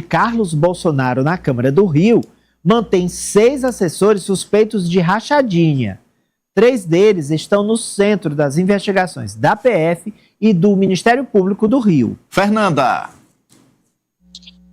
Carlos Bolsonaro na Câmara do Rio mantém 6 assessores suspeitos de rachadinha. 3 deles estão no centro das investigações da PF e do Ministério Público do Rio. Fernanda.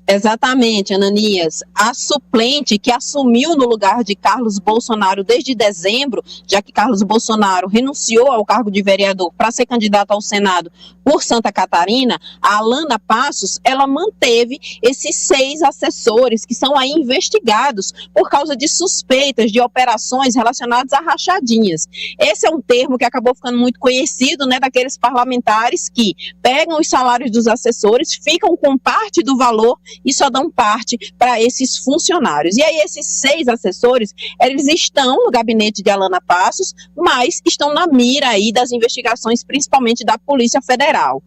Exatamente, Ananias. A suplente que assumiu no lugar de Carlos Bolsonaro desde dezembro, já que Carlos Bolsonaro renunciou ao cargo de vereador para ser candidato ao Senado por Santa Catarina, a Alana Passos, ela manteve esses 6 assessores que são aí investigados por causa de suspeitas de operações relacionadas a rachadinhas. Esse é um termo que acabou ficando muito conhecido, né, daqueles parlamentares que pegam os salários dos assessores, ficam com parte do valor e só dão parte para esses funcionários. E aí esses 6 assessores, eles estão no gabinete de Alana Passos, mas estão na mira aí das investigações, principalmente da Polícia Federal.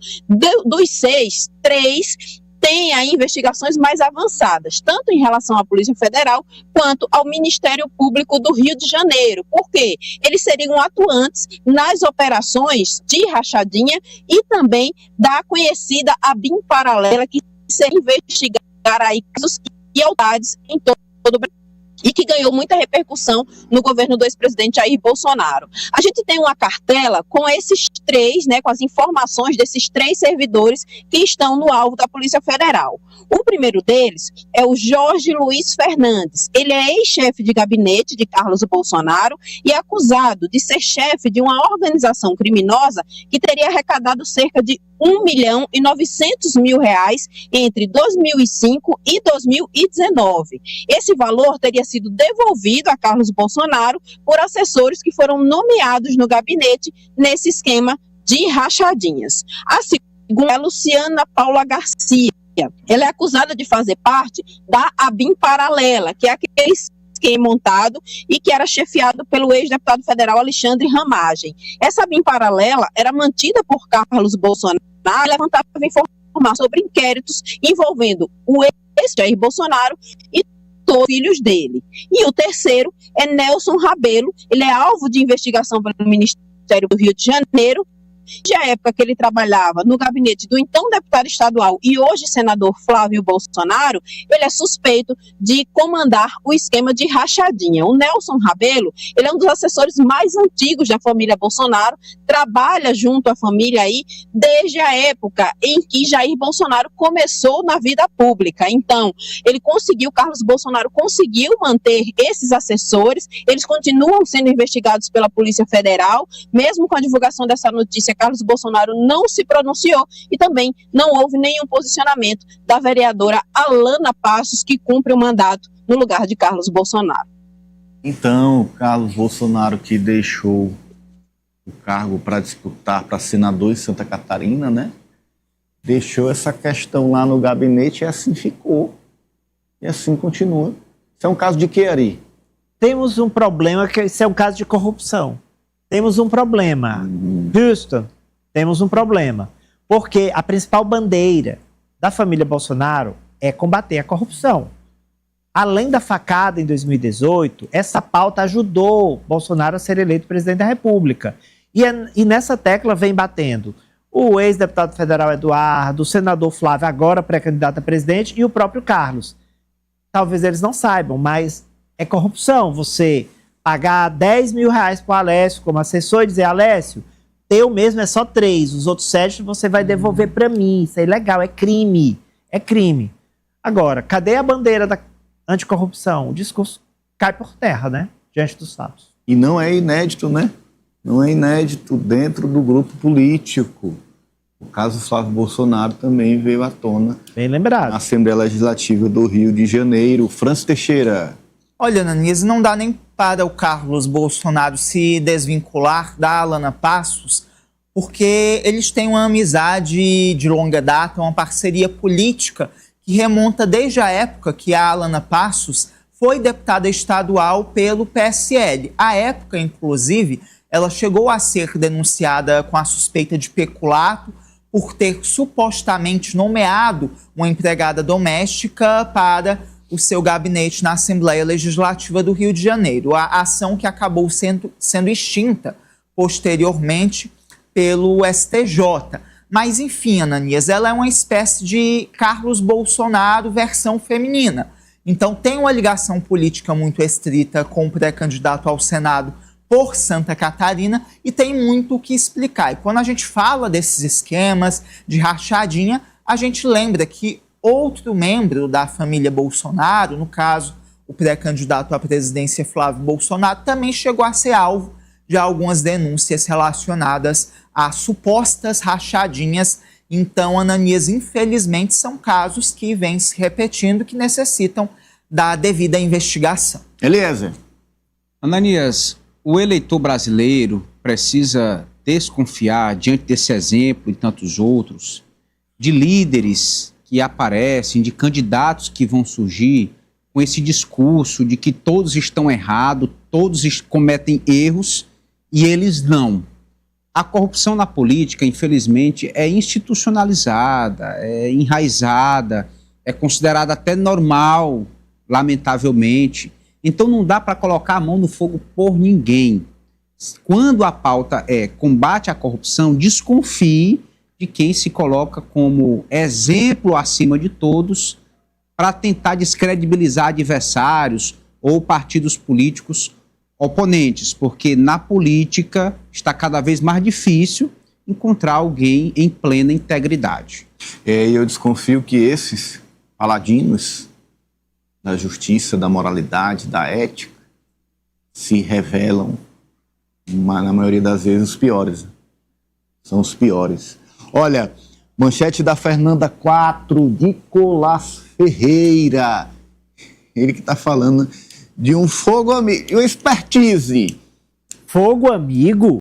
Dos 6, 3 têm aí investigações mais avançadas, tanto em relação à Polícia Federal quanto ao Ministério Público do Rio de Janeiro. Por quê? Eles seriam atuantes nas operações de rachadinha e também da conhecida ABIN paralela, que se investigar aí casos e autoridades em todo o Brasil, e que ganhou muita repercussão no governo do ex-presidente Jair Bolsonaro. A gente tem uma cartela com esses 3, né, com as informações desses 3 servidores que estão no alvo da Polícia Federal. O primeiro deles é o Jorge Luiz Fernandes. Ele é ex-chefe de gabinete de Carlos Bolsonaro e é acusado de ser chefe de uma organização criminosa que teria arrecadado cerca de R$1.900.000 entre 2005 e 2019. Esse valor teria sido devolvido a Carlos Bolsonaro por assessores que foram nomeados no gabinete nesse esquema de rachadinhas. A segunda é a Luciana Paula Garcia. Ela é acusada de fazer parte da ABIN paralela, que é aquele esquema montado e que era chefiado pelo ex-deputado federal Alexandre Ramagem. Essa ABIN paralela era mantida por Carlos Bolsonaro e levantava informações sobre inquéritos envolvendo o ex-Jair Bolsonaro e todos os filhos dele. E o terceiro é Nelson Rabelo. Ele é alvo de investigação pelo Ministério do Rio de Janeiro. Na época que ele trabalhava no gabinete do então deputado estadual e hoje senador Flávio Bolsonaro, ele é suspeito de comandar o esquema de rachadinha. O Nelson Rabelo, ele é um dos assessores mais antigos da família Bolsonaro, trabalha junto à família aí desde a época em que Jair Bolsonaro começou na vida pública. Então, Carlos Bolsonaro conseguiu manter esses assessores, eles continuam sendo investigados pela Polícia Federal, mesmo com a divulgação dessa notícia, Carlos Bolsonaro não se pronunciou e também não houve nenhum posicionamento da vereadora Alana Passos, que cumpre o mandato no lugar de Carlos Bolsonaro. Então, Carlos Bolsonaro, que deixou o cargo para disputar para senador em Santa Catarina, né? Deixou essa questão lá no gabinete e assim ficou. E assim continua. Isso é um caso de quê, Ari? Temos um problema, que isso é um caso de corrupção. Temos um problema. Houston, temos um problema. Porque a principal bandeira da família Bolsonaro é combater a corrupção. Além da facada em 2018, essa pauta ajudou Bolsonaro a ser eleito presidente da República. E nessa tecla vem batendo o ex-deputado federal Eduardo, o senador Flávio, agora pré-candidato a presidente, e o próprio Carlos. Talvez eles não saibam, mas é corrupção você pagar R$10 mil para o Alessio como assessor e dizer: Alessio, teu mesmo é só 3, os outros 7 você vai devolver para mim. Isso é ilegal, é crime. É crime. Agora, cadê a bandeira da anticorrupção? O discurso cai por terra, né? Diante dos fatos. E não é inédito, né? Não é inédito dentro do grupo político. O caso Flávio Bolsonaro também veio à tona. Bem lembrado. Na Assembleia Legislativa do Rio de Janeiro. Francis Teixeira. Olha, Ananias, não dá nem para o Carlos Bolsonaro se desvincular da Alana Passos, porque eles têm uma amizade de longa data, uma parceria política que remonta desde a época que a Alana Passos foi deputada estadual pelo PSL. À época, inclusive, ela chegou a ser denunciada com a suspeita de peculato por ter supostamente nomeado uma empregada doméstica para o seu gabinete na Assembleia Legislativa do Rio de Janeiro. A ação que acabou sendo extinta posteriormente pelo STJ. Mas, enfim, Ananias, ela é uma espécie de Carlos Bolsonaro versão feminina. Então, tem uma ligação política muito estrita com o pré-candidato ao Senado por Santa Catarina e tem muito o que explicar. E quando a gente fala desses esquemas de rachadinha, a gente lembra que outro membro da família Bolsonaro, no caso, o pré-candidato à presidência Flávio Bolsonaro, também chegou a ser alvo de algumas denúncias relacionadas a supostas rachadinhas. Então, Ananias, infelizmente, são casos que vêm se repetindo, que necessitam da devida investigação. Eliezer. Ananias, o eleitor brasileiro precisa desconfiar, diante desse exemplo e tantos outros, de líderes que aparecem, de candidatos que vão surgir com esse discurso de que todos estão errados, todos cometem erros e eles não. A corrupção na política, infelizmente, é institucionalizada, é enraizada, é considerada até normal, lamentavelmente. Então não dá para colocar a mão no fogo por ninguém. Quando a pauta é combate à corrupção, desconfie de quem se coloca como exemplo acima de todos para tentar descredibilizar adversários ou partidos políticos oponentes, porque na política está cada vez mais difícil encontrar alguém em plena integridade. E eu desconfio que esses paladinos da justiça, da moralidade, da ética, se revelam, na maioria das vezes, os piores. São os piores. Olha, manchete da Fernanda 4, de Nicolás Ferreira. Ele que está falando de um fogo amigo, uma expertise. Fogo amigo?